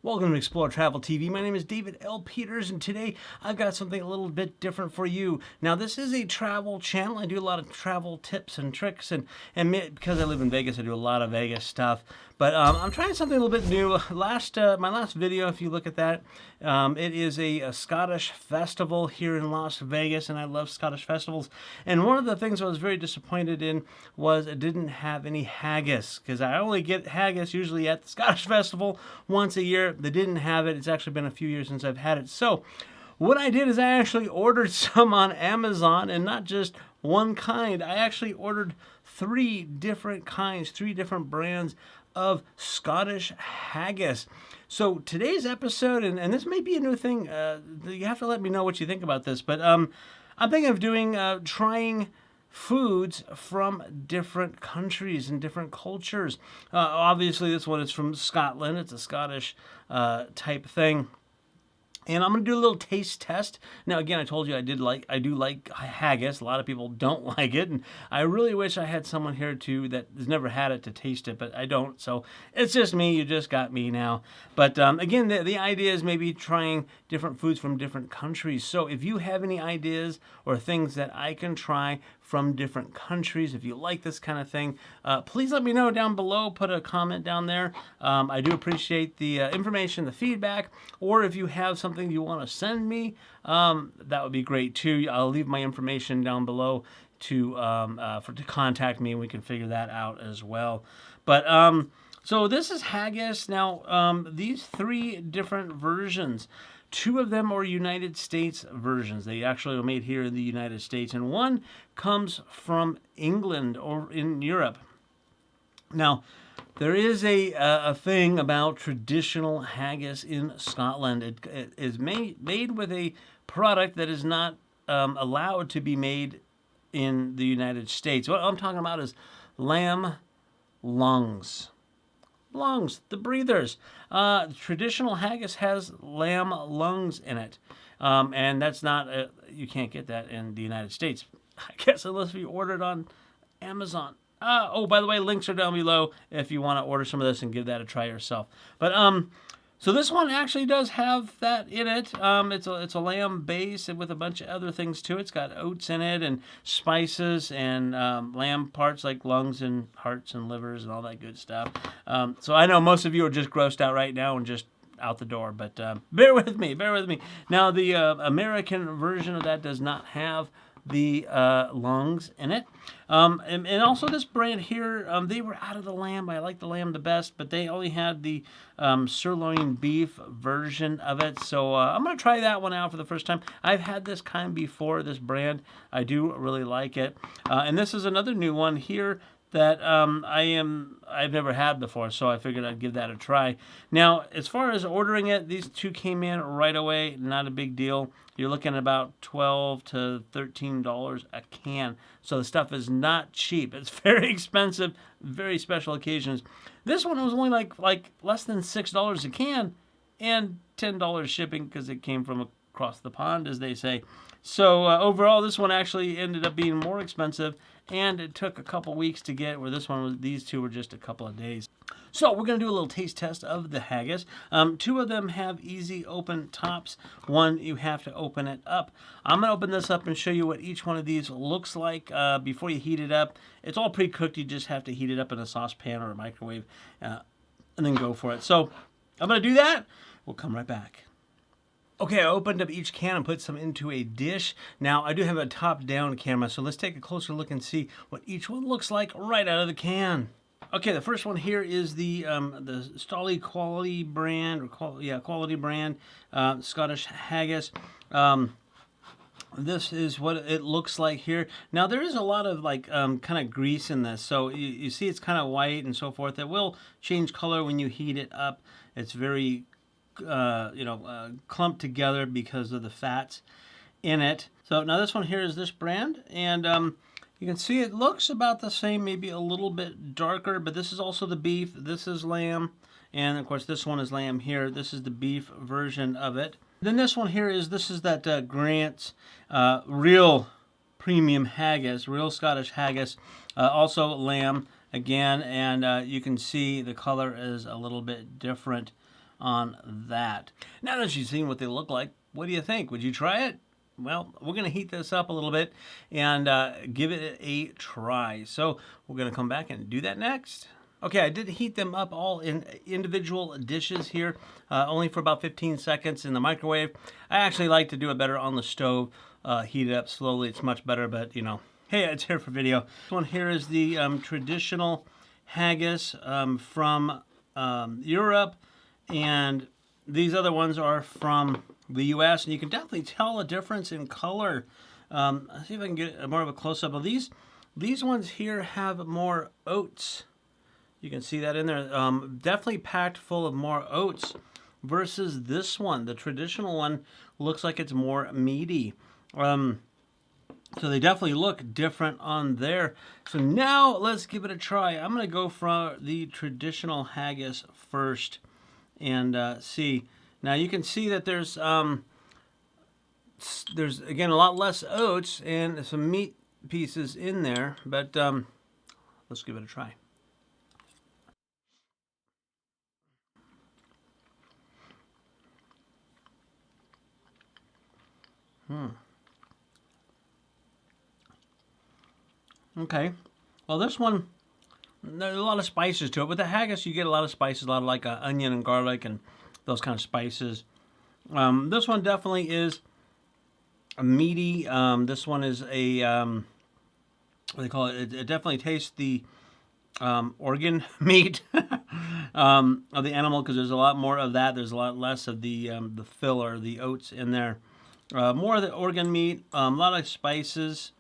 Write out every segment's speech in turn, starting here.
Welcome to Explore Travel TV. My name is David L. Peters, and today I've got something a little bit different for you. Now, this is a travel channel. I do a lot of travel tips and tricks, and because I live in Vegas, I do a lot of Vegas stuff. But I'm trying something a little bit new. My last video, if you look at that, it is a Scottish festival here in Las Vegas, and I love Scottish festivals. And one of the things I was very disappointed in was it didn't have any haggis, because I only get haggis usually at the Scottish festival once a year. They didn't have it. It's actually been a few years since I've had it. So what I did is I actually ordered some on Amazon, and not just one kind. I actually ordered 3 different kinds, 3 different brands of Scottish haggis. So today's episode, and this may be a new thing, you have to let me know what you think about this, but I'm thinking of doing, trying foods from different countries and different cultures. Obviously this one is from Scotland. It's a Scottish type thing. And I'm going to do a little taste test. Now, again, I told you I do like haggis. A lot of people don't like it, and I really wish I had someone here too that has never had it to taste it, but I don't. So it's just me. You just got me now. But again, the idea is maybe trying different foods from different countries. So if you have any ideas or things that I can try from different countries, if you like this kind of thing, please let me know down below. Put a comment down there. I do appreciate the information, the feedback, or if you have something you want to send me, that would be great too. I'll leave my information down below to contact me, and we can figure that out as well. But so this is haggis. Now these 3 different versions. 2 of them are United States versions. They actually are made here in the United States, and one comes from England or in Europe. Now, there is a thing about traditional haggis in Scotland. It is made with a product that is not allowed to be made in the United States. What I'm talking about is lamb lungs. Lungs, the breathers. Traditional haggis has lamb lungs in it, and that's not you can't get that in the United States, I guess, unless you order it on Amazon. Oh, by the way, links are down below if you want to order some of this and give that a try yourself. But so this one actually does have that in it. It's a lamb base with a bunch of other things too. It's got oats in it and spices and lamb parts like lungs and hearts and livers and all that good stuff. So I know most of you are just grossed out right now and just out the door, but bear with me. Now the American version of that does not have the lungs in it, and also this brand here, they were out of the lamb. I like the lamb the best, but they only had the sirloin beef version of it, so I'm gonna try that one out for the first time. I've had this kind before, this brand. I do really like it, and this is another new one here that I've never had before, so I figured I'd give that a try. Now, as far as ordering it, these 2 came in right away. Not a big deal. You're looking at about $12 to $13 a can. So the stuff is not cheap. It's very expensive, very special occasions. This one was only like less than $6 a can and $10 shipping because it came from across the pond, as they say. So overall, this one actually ended up being more expensive, and it took a couple weeks to get, where these 2 were just a couple of days. So we're going to do a little taste test of the haggis. 2 of them have easy open tops. One, you have to open it up. I'm going to open this up and show you what each one of these looks like before you heat it up. It's all pre-cooked. You just have to heat it up in a saucepan or a microwave and then go for it. So I'm going to do that. We'll come right back. Okay, I opened up each can and put some into a dish. Now, I do have a top-down camera, so let's take a closer look and see what each one looks like right out of the can. Okay, the first one here is the Stolly Quality brand, or Quality brand, Scottish haggis. This is what it looks like here. Now, there is a lot of kind of grease in this, so you see it's kind of white and so forth. It will change color when you heat it up. It's very clumped together because of the fats in it. So now this one here is this brand, and you can see it looks about the same, maybe a little bit darker, but this is also the beef. This is lamb, and of course this one is lamb here. This is the beef version of it. Then this one here is that Grant's real premium haggis, real Scottish haggis, also lamb again, and you can see the color is a little bit different on that. Now that you've seen what they look like, what do you think? Would you try it? Well, we're going to heat this up a little bit and give it a try. So we're going to come back and do that next. Okay, I did heat them up all in individual dishes here, only for about 15 seconds in the microwave. I actually like to do it better on the stove, heat it up slowly. It's much better, but you know, hey, it's here for video. This one here is the traditional haggis from Europe, and these other ones are from the U.S., and you can definitely tell a difference in color. Let's see if I can get more of a close-up of these. These ones here have more oats. You can see that in there. Definitely packed full of more oats versus this one. The traditional one looks like it's more meaty. So they definitely look different on there. So now let's give it a try. I'm going to go for the traditional haggis first and see. Now you can see that there's again a lot less oats and some meat pieces in there, but let's give it a try. Okay. Well, this one, there's a lot of spices to it. With the haggis, you get a lot of spices, a lot of like onion and garlic and those kind of spices. This one definitely is a meaty. This one is a, what do they call it? It definitely tastes the organ meat of the animal, because there's a lot more of that. There's a lot less of the filler, the oats in there. More of the organ meat, a lot of spices.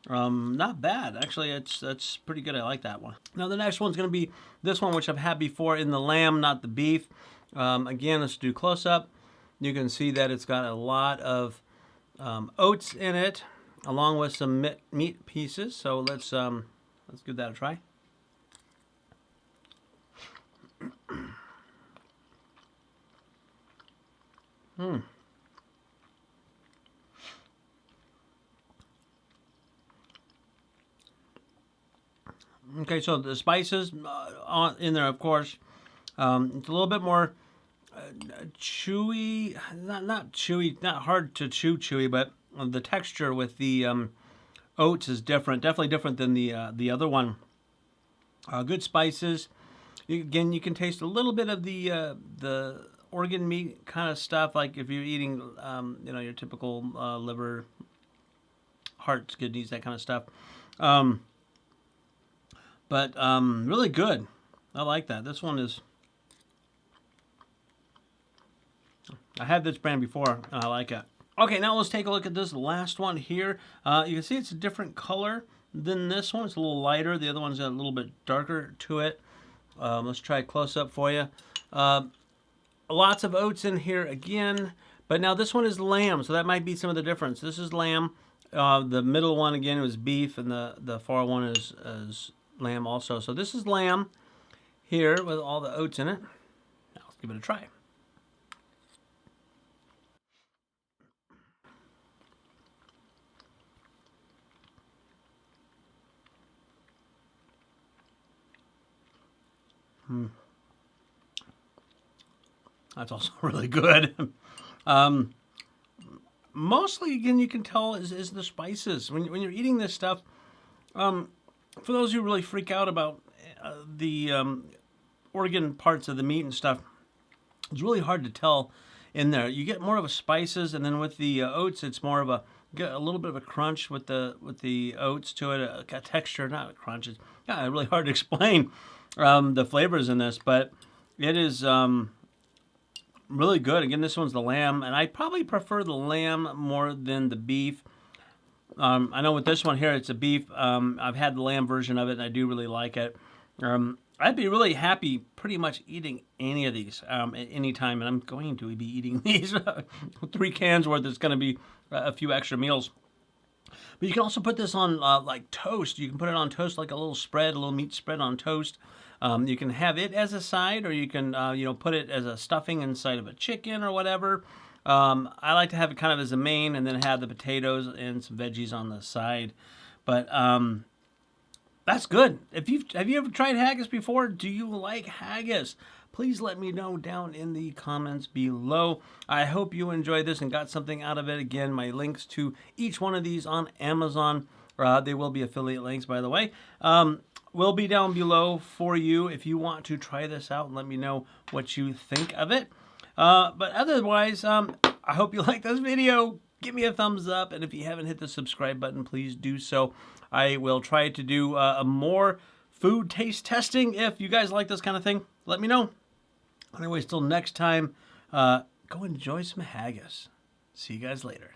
Not bad, actually. That's pretty good. I like that one. Now the next one's going to be this one, which I've had before in the lamb, not the beef. Again, let's do close up. You can see that it's got a lot of oats in it, along with some meat pieces. So let's give that a try. Okay, so the spices in there, of course. It's a little bit more chewy, not chewy, not hard to chewy, but the texture with the oats is different, definitely different than the other one. Good spices. Again, you can taste a little bit of the organ meat kind of stuff, like if you're eating, you know, your typical liver, hearts, kidneys, that kind of stuff. But really good. I like that. This one is... I had this brand before, and I like it. Okay, now let's take a look at this last one here. You can see it's a different color than this one. It's a little lighter. The other one's got a little bit darker to it. Let's try a close-up for you. Lots of oats in here again. But now this one is lamb, so that might be some of the difference. This is lamb. The middle one, again, was beef, and the far one is lamb also. So this is lamb here with all the oats in it. Now let's give it a try. That's also really good. Mostly, again, you can tell is the spices. When you're eating this stuff, for those who really freak out about the organ parts of the meat and stuff, it's really hard to tell in there. You get more of a spices, and then with the oats, it's more of get a little bit of a crunch with the oats to it, a texture, not a crunch. It's really hard to explain the flavors in this, but it is really good. Again, this one's the lamb, and I probably prefer the lamb more than the beef. I know with this one here, it's a beef. I've had the lamb version of it, and I do really like it. I'd be really happy pretty much eating any of these at any time, and I'm going to be eating these. 3 cans worth. It's going to be a few extra meals. But you can also put this on like toast. You can put it on toast like a little spread, a little meat spread on toast. You can have it as a side, or you can put it as a stuffing inside of a chicken or whatever. I like to have it kind of as a main, and then have the potatoes and some veggies on the side. But that's good. Have you ever tried haggis before? Do you like haggis? please let me know down in the comments below. I hope you enjoyed this and got something out of it. Again, my links to each one of these on Amazon, they will be affiliate links, by the way, will be down below for you if you want to try this out and let me know what you think of it. But otherwise, I hope you like this video. Give me a thumbs up, and if you haven't hit the subscribe button, please do so. I will try to do more food taste testing. If you guys like this kind of thing, let me know. Anyways, till next time, go enjoy some haggis. See you guys later.